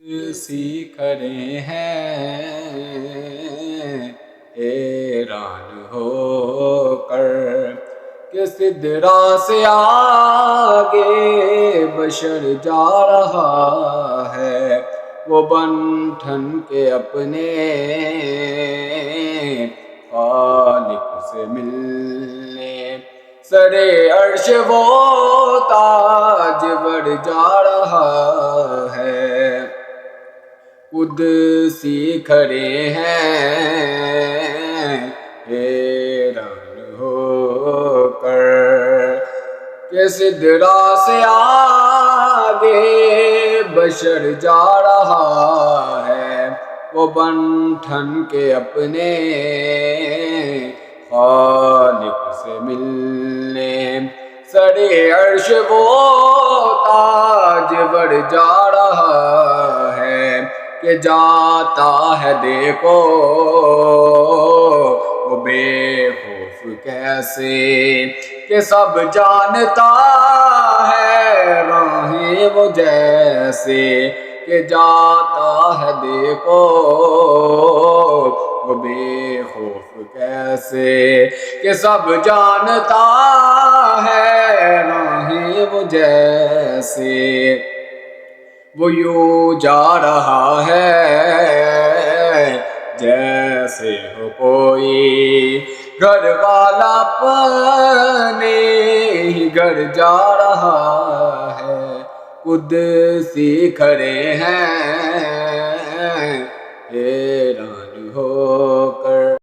سی کھڑے ہیں حیران ہو کر کہ سدرا سے آگے بشر جا رہا ہے، وہ بن ٹھن کے اپنے خالق سے ملنے سرے عرش وہ تاج بڑھ جا رہا ہے۔ قدسی کھڑے ہیں حیران ہو کر کہ سدرا سے آگے بشر جا رہا ہے، وہ بن ٹھن کے اپنے خالق سے ملنے سرے عرش وہ تاج بڑھ جا رہا ہے کہ جاتا ہے دیکھو وہ بے خوف کیسے کہ سب جانتا ہے راہیں وہ جیسے کہ جاتا ہے دیکھو وہ بے خوف کیسے کہ سب جانتا ہے راہیں وہ جیسے۔ وہ یوں جا رہا ہے جیسے ہو کوئی گھر والا اپنے ہی گھر جا رہا ہے۔ قدسی کھڑے ہیں حیران